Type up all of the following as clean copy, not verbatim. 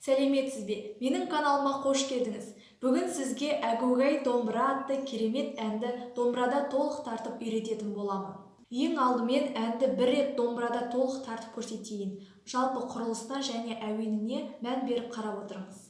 Сәлеметсіз бе? Менің каналыма қош келдіңіз. Бүгін сізге әгугай домбыра атты керемет әнді домбырада толық тартып үйрететін боламын. Ең алдымен әнді бір рет домбырада толық тартып көрсетейін. Жалпы құрылысына және әуеніне мән беріп қарап отырыңыз.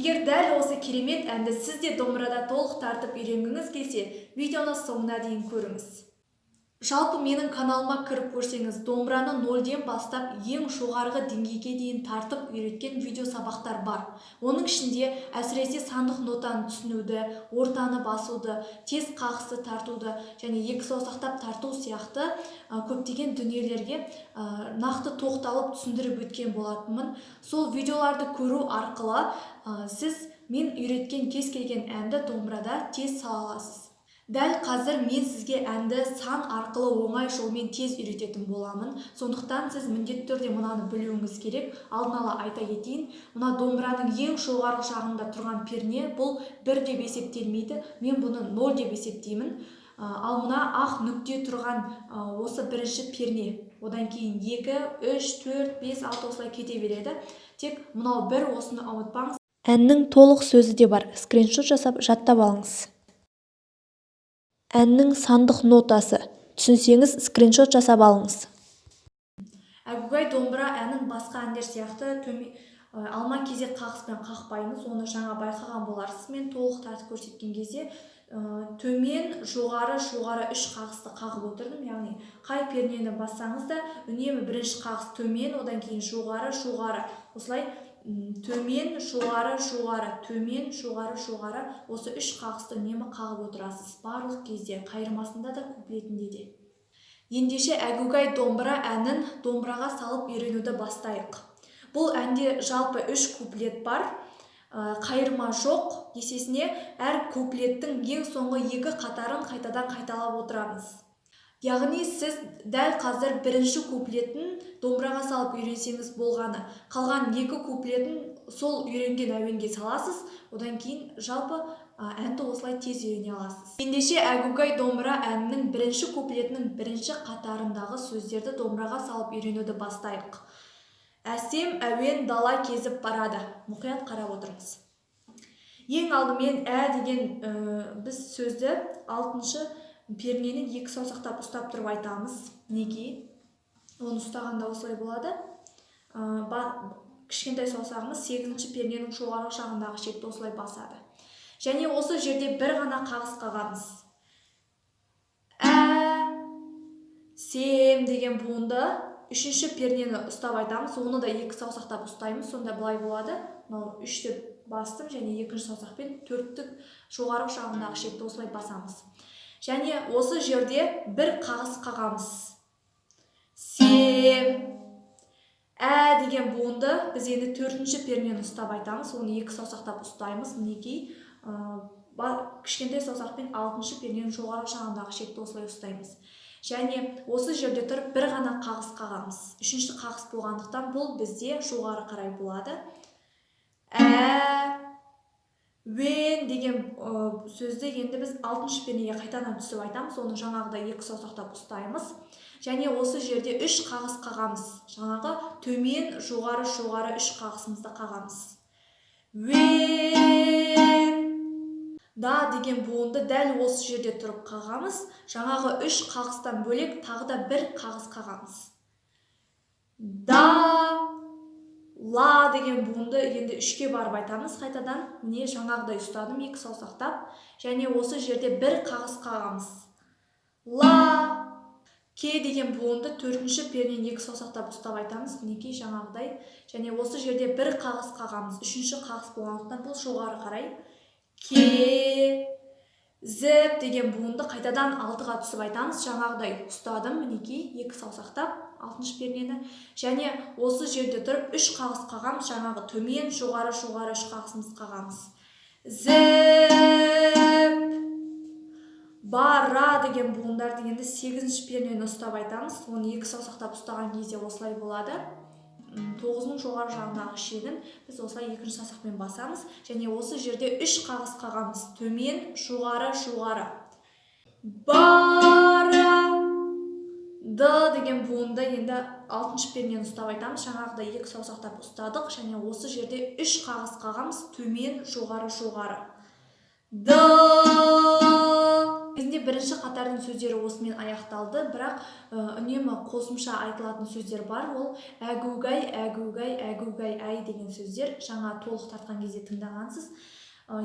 Егер дәл осы керемет әнді сіз де домбырада толық тартып үйренгіңіз келсе, видеоны соңына дейін көріңіз. Жалпы менің каналыма кіріп көрсеңіз, домбыраны 0-ден бастап ең жоғарғы деңгейге дейін тартып үйреткен видео сабақтар бар. Оның ішінде әсіресе сандық нотаны түсінуді, ортаны басуды, тез қағысты тартуды және екі саусақтап тарту сияқты көптеген дүниелерге нақты тоқталып түсіндіріп өткен болатынмын. Сол видеоларды көру арқылы сіз мен үйреткен кез келген әнді домбырада тез сала аласыз. Дәл қазір мен сізге әнді сан арқылы оңай жолмен тез үйрететін боламын. Сондықтан сіз міндетті түрде мынаны білуіңіз керек. Алдын ала айта кетейін. Мына домбыраның ең жоғарғы жағында тұрған перне бұл 1 деп есептелмейді. Мен бұны 0 деп есептеймін. Ал мына ақ нүкте тұрған осы бірінші перне. Одан кейін 2, 3, 4, 5, 6 осылай кете береді. Тек мынау бір осыны ұмытпаңыз. Әннің толық сөзі де бар. Скриншот жасап жаттап алыңыз. Әннің сандық нотасы. Түсінсеңіз, скриншот жасап алыңыз. Әгугай домбыра әнін басқа әндер сияқты алма кезек қағыспен қақпаймыз. Оны жаңа байқаған боларсыз. Мен толық тартып көрсеткен кезде төмен, жоғары, үш қағысты қағып отырдым. Яғни қай пернені бассаңыз да үнемі бірінші қағыс төмен, одан кейін жоғары. Осылай төмен, жоғары, төмен, жоғары. Осы үш қағысты үнемі қағып отырасыз. Барлық кезде, қайырмасында да, куплетінде де. Ендеше әгугай домбыра әнін домбыраға салып үйренуді бастайық. Бұл әнде жалпы 3 куплет бар, қайырма жоқ. Есесіне әр куплеттің ең соңғы 2 қатарын қайтадан қайталап отырамыз. Яғни сіз дәл қазір бірінші куплетін домбыраға салып үйренсеңіз болғаны, қалған 2 куплетін сол үйренген әуенге саласыз, одан кейін жалпы әнді осылай тез үйрене аласыз. Ендеше әгугай домбыра әнінің бірінші куплетінің бірінші қатарындағы сөздерді домбыраға салып үйренуді бастайық. Әсем әуен дала кезіп барады. Мұқият қарап отырыңыз. Ең алдымен деген біз сөзді 6-шы пернені 2 саусақтап ұстап тұрып айтамыз. Неге? Оны ұстағанда осылай болады. Кішкентай саусағымыз 8-ші перненің жоғарғы жағындағы шекті осылай басады. Және осы жерде бір ғана қағыс қағамыз. Сем деген буынды 3-ші пернені ұстап айтамыз. Оны да 2 саусақтап ұстаймыз. Сонда былай болады. 3-ті бастым және 2-ші саусақпен 4-ті жоғарғы жағындағы шекті осылай басамыз. Және осы жерде бір қағыс қағамыз. Сем. Деген буынды біз енді 4-ші пернені ұстап айтамыз. Оны 2 саусақтап ұстаймыз. Мінекей кішкентай саусақпен 6-ші перненің жоғарғы жағындағы шекті осылай ұстаймыз. Және осы жерде тұрып бір ғана қағыс қағамыз. 3-ші қағыс болғандықтан бұл бізде жоғары қарай болады. Уен деген сөзді енді біз 6-шы пернеге қайтадан түсіп айтамыз. Оны жаңағыда 2 саусақтап ұстаймыз. Және осы жерде 3 қағыс қағамыз. Жаңағы төмен, жоғары 3 қағысымызды қағамыз. Уен. Да деген буынды дәл осы жерде тұрып қағамыз. Жаңағы 3 қағыстан бөлек тағы да бір қағыс қағамыз. Да. Ла деген буынды енді 3-ке барып айтамыз қайтадан. Міне жаңағыдай ұстадым 2 саусақтап. Және осы жерде бір қағыс қағамыз. Ла. Ке деген буынды 4-ші пернен 2 саусақтап ұстап айтамыз. Мінекей жаңағыдай. Және осы жерде бір қағыс қағамыз. 3-ші қағыс болғандықтан бұл жоғары қарай. Ке. Зіп деген буынды қайтадан 6-ға түсіп айтамыз. Жаңағыдай ұстадым. Мінекей 2 саусақтап 6-шы пернені. Және осы жерде тұрып 3 қағыс қағамыз. Жаңағы төмен, жоғары 3 қағысымыз қағамыз. Зіп. Бара деген буындарды енді 8-ші пернені ұстап айтамыз. Оны 2 саусақтап ұстаған кезде осылай болады. 9-ның жоғары жағындағы шегін біз осылай 2-ші саусақпен басамыз. Және осы жерде 3 қағыс қағамыз. Төмен, жоғары. Бара. Д деген буынды енді 6-ші пернені ұстап айтамыз. Жаңағыда 2 саусақтап ұстадық. Және осы жерде 3 қағыс қағамыз. Төмен, жоғары. Д. Кезінде бірінші қатардың сөздері осымен аяқталды, бірақ үнемі қосымша айтылатын сөздер бар. Ол әгугай, әй деген сөздер. Жаңа толық тартқан кезде тыңдағансыз.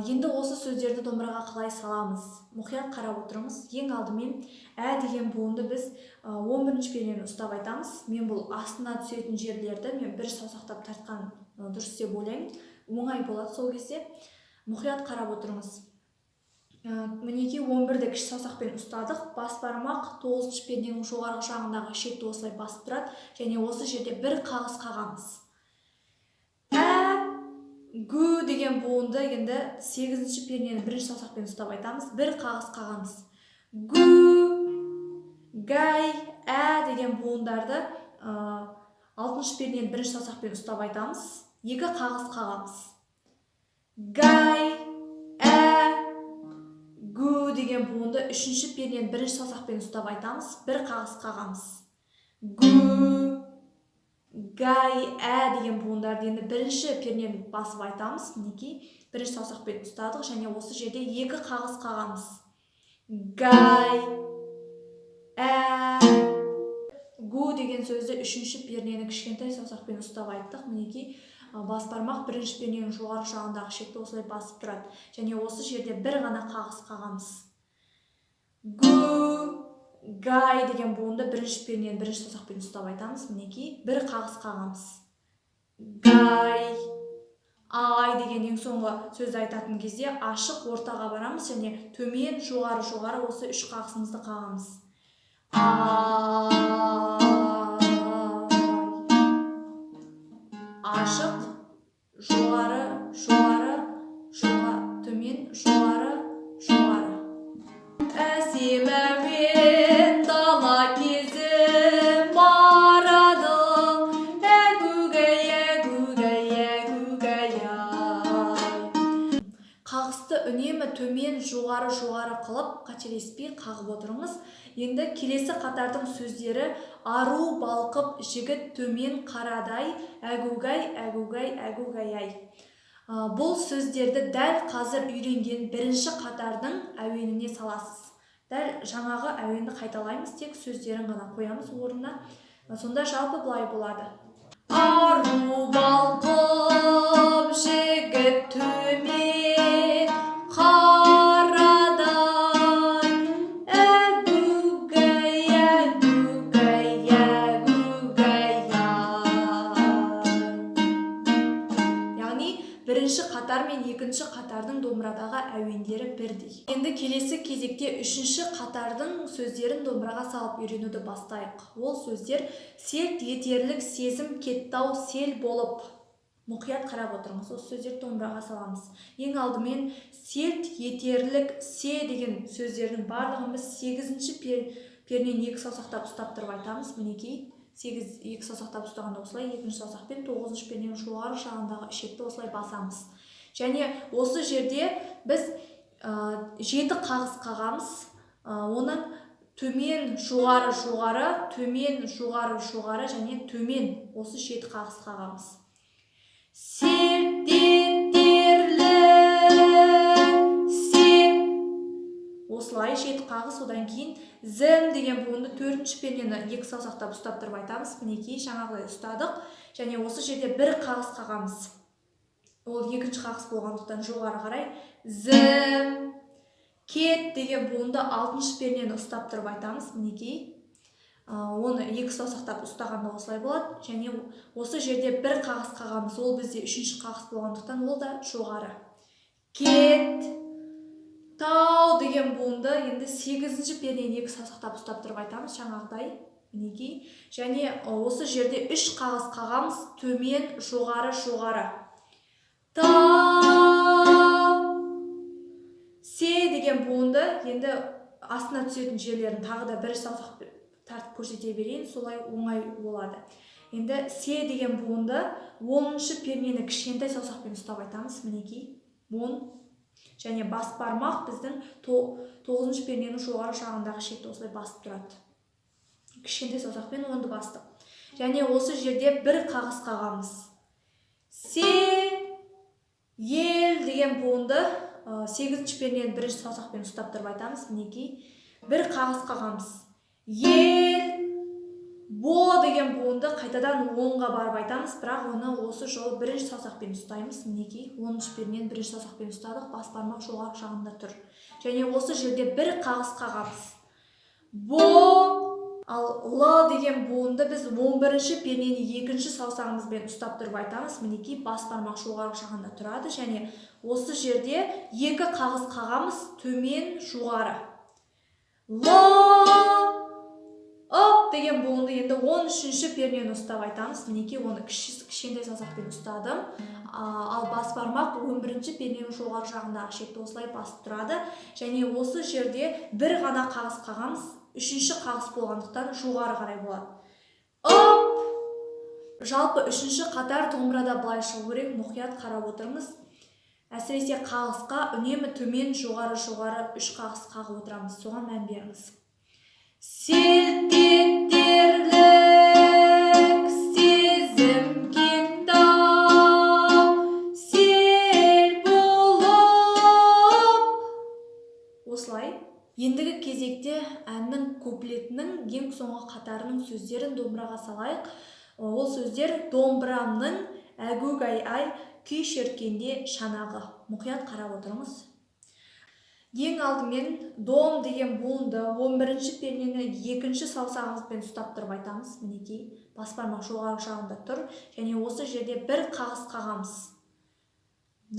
Енді осы сөздерді домбыраға қалай саламыз? Мұқият қарап отырыңыз. Ең алдымен деген буынды біз 11-ші пернені ұстап айтамыз. Мен бұл астына түсетін жерлерді мен бір саусақтап тартқан дұрыс деп ойлаймын. Оңай болады сол кезде. Мұқият қарап отырыңыз. Мінекей 11-ді кіші саусақпен ұстадық. Бас бармақ 9-ші перненің жоғарғы жағындағы шекті осылай басып тұрады. Және осы жерде бір қағыс қағамыз. Гү деген буынды енді 8-ші пернені бірінші саусақпен ұстап айтамыз. Бір қағыс қағамыз. Гү. Гай. Деген буындарды 6-ші пернені бірінші саусақпен ұстап айтамыз. 2 қағыс қағамыз. Гай. Гү деген буынды 3-ші пернені бірінші саусақпен ұстап айтамыз. Бір қағыс қағамыз. Гү. Гай. Деген буындарды енді бірінші пернені басып айтамыз. Мінекей бірінші саусақпен ұстадық. Және осы жерде 2 қағыс қағамыз. Гай. гу деген сөзді үшінші пернені кішкентай саусақпен ұстап айттық. Мінекей бас бармақ бірінші перненің жоғарғы жағындағы ішекті осылай басып тұрады. Және осы жерде бір ғана қағыс қағамыз. Гу, гай деген буынды бірінші пернені бірінші саусақпен ұстап айтамыз. Мінекей бір қағыс қағамыз. Гай. Ай деген ең соңғы сөзді айтатын кезде ашық ортаға барамыз және төмен жоғары осы үш қағысымызды қағамыз. Ашық, жоғары, төмен, жоғары. Әсем әуен дала кезі барады, әгугай. Қағысты үнемі төмен, жоғары қылып, қателеспей қағып отырыңыз. Енді келесі қатардың сөздері ару балқып, жігіт төмен қарадай, әгугай. Бұл сөздерді дәл қазір үйренген бірінші қатардың әуеніне саласыз. Дәл жаңағы әуенді қайталаймыз, тек сөздерін ғана қоямыз орнына. Сонда жалпы былай болады. Ару балқып, жігіт төмен қарадай, бірінші қатар мен екінші қатардың домбырадағы әуендері бірдей. Енді келесі кезекте үшінші қатардың сөздерін домбыраға салып үйренуді бастайық. Ол сөздер селт етерлік сезім кеттау сел болып. Мұқият қарап отырыңыз, осы сөздерді домбыраға саламыз. Ең алдымен селт етерлік се деген сөздердің барлығын біз 8-ші пернен 2 саусақтап ұстап тұрып айтамыз. Мінекей 2 саусақтап ұстағанда осылай, 2-ші саусақпен 9-ші перненің жоғары жағындағы ішекті осылай басамыз. Және осы жерде біз 7 қағыс қағамыз. Оны төмен, жоғары, төмен, жоғары және төмен осы 7 қағыс қағамыз. Селт етерлік се. Осылай 7 қағыс, одан кейін зім деген буынды 4-ші пернені 2 саусақтап ұстап тұрып айтамыз. Мінекей жаңағыдай ұстадық. Және осы жерде 1 қағыс қағамыз. Ол 2-ші қағыс болғандықтан жоғары қарай. Зім. Кет деген буынды 6-ші пернені ұстап тұрып айтамыз. Мінекей. Оны 2 саусақтап ұстағанда осылай болады. Және осы жерде 1 қағыс қағамыз. Ол бізде 3-ші қағыс болғандықтан ол да жоғары. Кет. Тау деген буынды енді 8-ші пернен 2 саусақтап ұстап тұрып айтамыз. Жаңағыдай. Мінекей. Және осы жерде 3 қағыс қағамыз. Төмен, жоғары. Тау. Се деген буынды енді астына түсетін жерлерін тағы да 1 саусақ тартып көрсете берейін, солай оңай болады. Енді се деген буынды 10-ші пернені кішкентай саусақпен ұстап айтамыз. Мінекей. 10. Және бас бармақ біздің 9-ші перненің жоғары жағындағы ішекті осылай басып тұрады. Кішкентай саусақпен 10-ды бастық. Және осы жерде 1 қағыс қағамыз. Се, ел деген буынды 8-ші пернені 1-ші саусақпен ұстап тұрып айтамыз. Мінекей. 1 қағыс қағамыз. Ел, бо деген буынды қайтадан 10-ға барып айтамыз, бірақ оны осы жолы 1-ші саусақпен ұстаймыз. Мінекей, 10-ші пернен 1-ші саусақпен ұстадық, бас бармақ жоғары жағында тұр. Және осы жерде 1 қағыс қағамыз. Бо, ал л деген буынды біз 11-ші пернені 2-ші саусағымызбен ұстап тұрып айтамыз. Мінекей, бас бармақ жоғары жағында тұрады. Және осы жерде 2 қағыс қағамыз, төмен, жоғары. Оп деген буынды енді 13-ші пернені ұстап айтамыз. Мінекей, оны кішкентай саусақпен ұстадым. Ал бас бармақ 11-ші перненің жоғары жағындағы ішекті осылай басып тұрады. Және осы жерде 1 ғана қағыс қағамыз, 3-ші қағыс болғандықтан жоғары қарай болады. Оп! Жалпы 3-ші қатар домбырада былай шығу керек, мұқият қарап отырыңыз. Әсіресе қағысқа үнемі төмен, жоғары 3 қағыс қағып отырамыз. Соған мән беріңіз. Селт етерлік сезім кеттау сел болып. Осылай. Ендігі кезекте әннің куплетінің ең соңғы қатарының сөздерін домбыраға салайық. Ол сөздер: домбырамның әгугай-ай, күй шерткенде шанағы. Мұқият қарап отырыңыз. Ең алдымен дом деген буынды 11-ші пернені 2-ші саусағымызбен ұстап тұрып айтамыз. Мінекей, бас бармақ жоғарғы жағында тұр, және осы жерде бір қағыс қағамыз.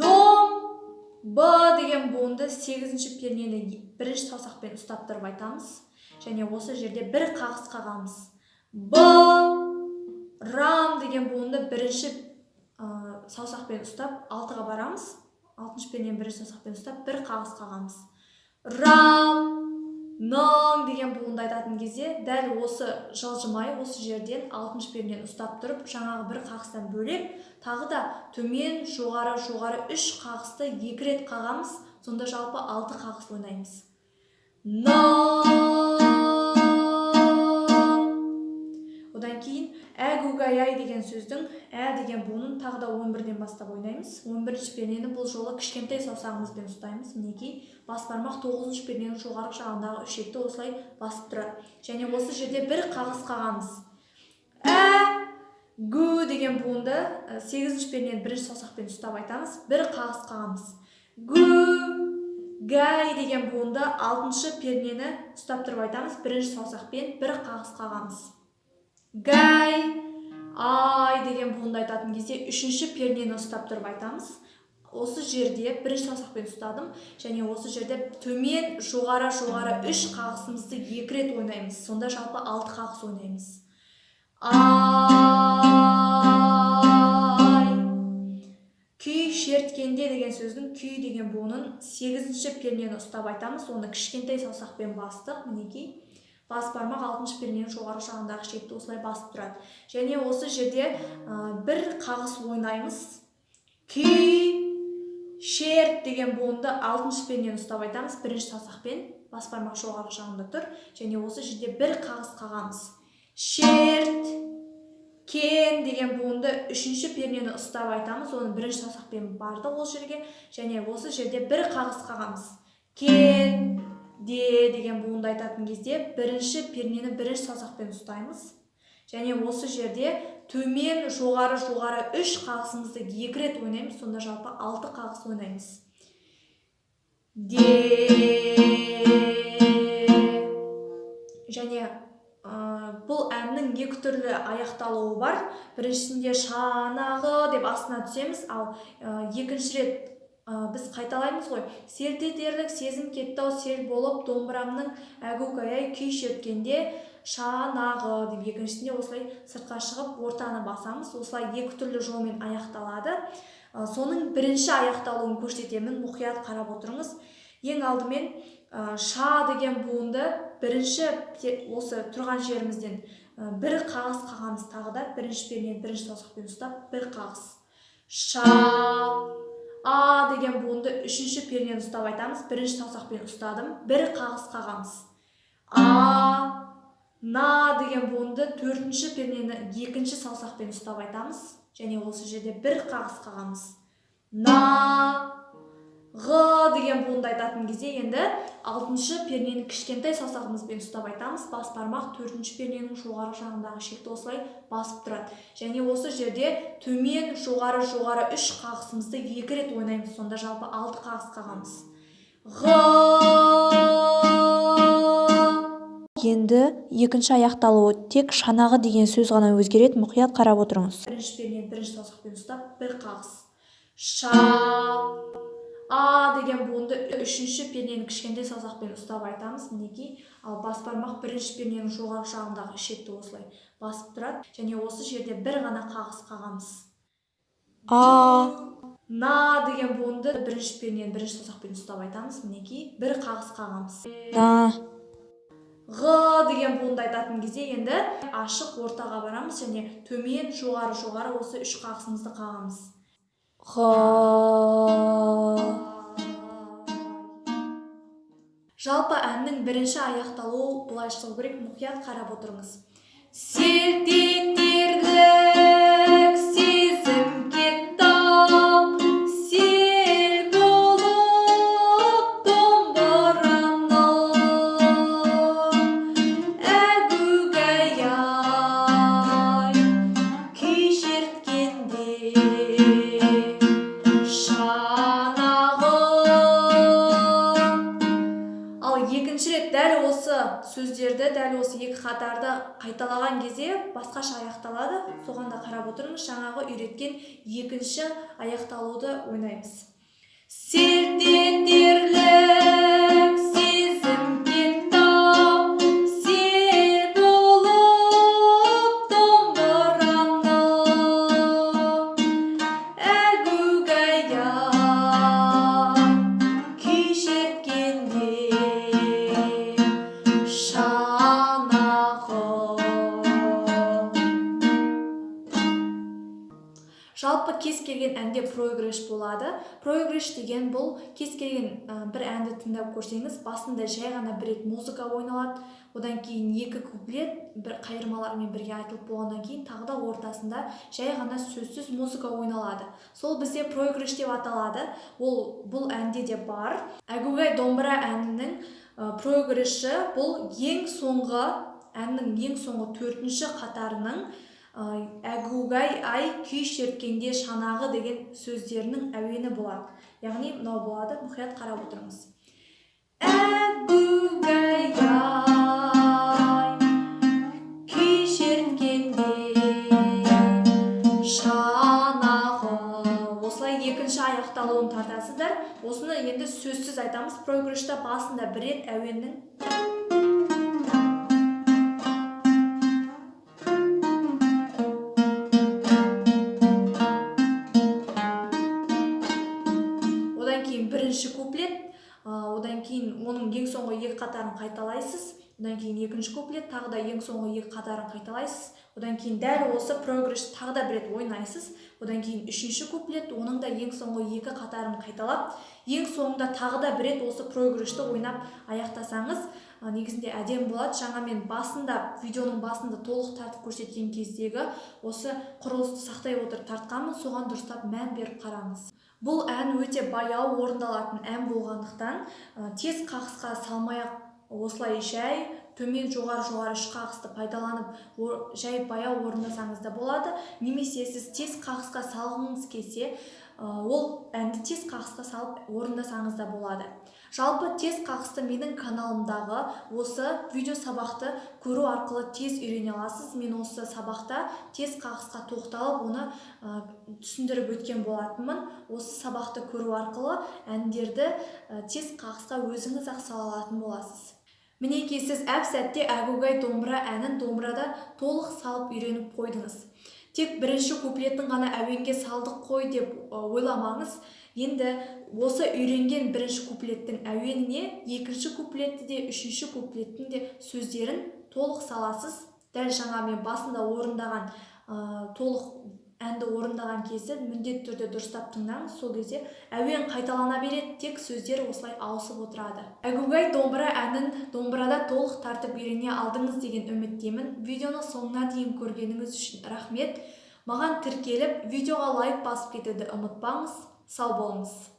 Дом, б деген буынды 8-ші пернені 1-ші саусақпен ұстап тұрып айтамыз, және осы жерде бір қағыс қағамыз. Б, рам деген буынды 1-ші саусақпен ұстап 6-ға барамыз. 6-шы пернені 1-ші саусақпен ұстап бір қағыс қағамыз. Рам, ның деген буынды айтатын кезде дәл осы жылжымай осы жерден 6-шы пернені ұстап тұрып, жаңағы бір қағыстан бөлек тағы да төмен, жоғары 3 қағысты 2 рет қағамыз. Сонда жалпы 6 қағыс ойнаймыз. Одан кейін әгугай-ай деген сөздің ә деген буынын тағы да 11-ден бастап ойнаймыз. 11-ші пернені бұл жолы кішкентай саусағымызбен ұстаймыз. Мінекей, бас бармақ 9-ші перненің жоғарғы жағындағы үшекті осылай басып тұрады. Және осы жерде бір қағыс қағамыз. Ә, гу деген буынды 8-ші пернені 1-ші саусақпен ұстап айтамыз. Бір қағыс қағамыз. Гу, гай деген буынды 6-шы пернені ұстап тұрып айтамыз. 1-ші саусақпен бір қағыс қағамыз. Гай, ай деген буынды айтатын кезде 3-ші пернені ұстап тұрып айтамыз. Осы жерде 1-ші саусақпен ұстадым, және осы жерде төмен, жоғары 3 қағысымызды 2 рет ойнаймыз. Сонда жалпы 6 қағыс ойнаймыз. Ай, күй шерткенде деген сөздің күй деген буынын 8-ші пернені ұстап айтамыз. Оны кішкентай саусақпен бастық. Мінекей, бас бармақ 6-шы перненің жоғарғы жағындағы шекті осылай басып тұрады. Және осы жерде бір қағыс ойнаймыз. Күй, шерт деген буынды 6-шы пернені ұстап айтамыз. 1-ші саусақпен, бас бармақ жоғарғы жағында тұр. Және осы жерде бір қағыс қағамыз. Шерт, кен деген буынды 3-ші пернені ұстап айтамыз. Оны 1-ші саусақпен барды ол жерге. Және осы жерде бір қағыс қағамыз. Кен, де деген буынды айтатын кезде 1-ші пернені 1-ші саусақпен ұстаймыз. Және осы жерде төмен, жоғары 3 қағысымызды 2 рет ойнаймыз. Сонда жалпы 6 қағыс ойнаймыз. Де. Және бұл әннің 2 түрлі аяқталуы бар. Біріншісінде шанағы деп астына түсеміз, ал екінші рет біз қайталаймыз ғой. Селт етерлік сезім кеттау сел болып, домбырамның әгугай-ай, күй шерткенде шанағы деп екіншісінде осылай сыртқа шығып ортаны басамыз. Осылай 2 түрлі жолмен аяқталады. Соның бірінші аяқталуын көрсетемін, мұқият қарап отырыңыз. Ең алдымен ша деген буынды 1-ші осы тұрған жерімізден бір қағыс қағамыз. Тағы да 1-ші пернені 1-ші саусақпен ұстап бір қағыс. Ша. А деген буынды 3-ші пернені ұстап айтамыз. 1-ші саусақпен ұстадым, бір қағыс қағамыз. А, на деген буынды 4-ші пернені 2-ші саусақпен ұстап айтамыз. Және осы жерде бір қағыс қағамыз. На, ғ деген буынды айтатын кезде енді 6-ші пернені кішкентай саусағымызбен ұстап айтамыз. Бас бармақ 4-ші перненің жоғарғы жағындағы шекті осылай басып тұрады. Және осы жерде төмен, жоғары 3 қағысымызды 2 рет ойнаймыз. Сонда жалпы 6 қағыс қағамыз. Ғ. Енді екінші аяқталуы тек шанағы деген сөз ғана өзгереді. Мұқият қарап отырыңыз. 1-ші пернені 1-ші саусақпен ұстап бір қағыс. Ша. А деген буынды 3-ші пернені кішкентай саусақпен ұстап айтамыз. Мінекей, ал бас бармақ 1-ші перненің жоғарғы жағындағы ішекті осылай басып тұрады. Және осы жерде бір ғана қағыс қағамыз. А. На деген буынды 1-ші пернені 1-ші саусақпен ұстап айтамыз. Мінекей, бір қағыс қағамыз. На. Ғ деген буынды айтатын кезде енді ашық ортаға барамыз және төмен, жоғары осы 3 қағысымызды қағамыз. Жалпы әннің бірінші аяқталуы былай шығу керек, мұқият қарап отырыңыз. Селт етерлік сезім кеттау, сел болып домбырамның әгугай-ай, қатарды қайталаған кезде басқаша аяқталады. Соған да қарап отырыңыз. Жаңағы үйреткен екінші аяқталуды ойнаймыз. Селт етерлік сезім кетті-ау, сел болып домбырамның әгугай-ай күй шерткенде Жалпы кез келген әнде проигрыш болады. Проигрыш деген бұл кез келген бір әнді тыңдап көрсеңіз, басында жай ғана бір рет музыка ойналады, одан кейін екі куплет бір қайырмалармен бірге айтылып болғаннан кейін тағы да ортасында жай ғана сөзсіз музыка ойналады. Сол бізде проигрыш деп аталады. Бұл әнде де бар. Әгугай домбыра әнінің проигрышы бұл әннің ең соңғы төртінші қатарының әгугай-ай күй шерткенде шанағы деген сөздерінің әуені болады. Яғни мынау болады, мұқият қарап отырыңыз. Әгугай-ай күй шерткенде шанағы. Осылай екінші аяқталуын тартасыздар. Осыны енді сөзсіз айтамыз. Проигрышта басында бір рет әуеннің бірінші куплет, одан кейін оның ең соңғы екі қатарын қайталайсыз, одан кейін екінші куплет, тағы да ең соңғы екі қатарын қайталайсыз, одан кейін дәл осы проигрыш тағы да бір рет ойнайсыз, одан кейін үшінші куплет, оның да ең соңғы екі қатарын қайталап, ең соңында тағы да бір рет осы проигрышты ойнап аяқтасаңыз, негізінде әдемі болады. Жаңа мен видеоның басында толық тартып көрсеткен кездегі осы құрылысты сақтай отырып тартқанмын, соған дұрыстап мән беріп қараңыз. Бұл ән өте баяу орындалатын ән болғандықтан тез қағысқа салмай-ақ осылай жай төмен жоғары үш қағысты пайдаланып жай баяу орындасаңыз да болады. Немесе сіз тез қағысқа салғыңыз келсе, ол әнді тез қағысқа салып орындасаңыз да болады. Жалпы тез қағысты менің каналымдағы осы видео сабақты көру арқылы тез үйрене аласыз. Мен осы сабақта тез қағысқа тоқталып, оны түсіндіріп өткен болатынмын. Осы сабақты көру арқылы әндерді тез қағысқа өзіңіз-ақ сала алатын боласыз. Мінекей, сіз әп-сәтте әгугай домбыра әнін домбырада толық салып үйреніп қойдыңыз. Тек бірінші куплетін ғана әуенге салдық қой деп ойламаңыз. Енді осы үйренген бірінші куплеттің әуеніне екінші куплетті де, үшінші куплеттің де сөздерін толық саласыз. Дәл жаңа мен басында орындаған толық әнді орындаған кезде міндетті түрде дұрыстап тыңдаңыз. Сол кезде әуен қайталана береді, тек сөздер осылай ауысып отырады. Әгугай домбыра әнін домбырада толық тартып үйрене алдыңыз деген үміттемін. Видеоны соңына дейін көргеніңіз үшін рахмет. Маған тіркеліп, видеоға лайк басып кетуді ұмытпаңыз. Сау болыңыз.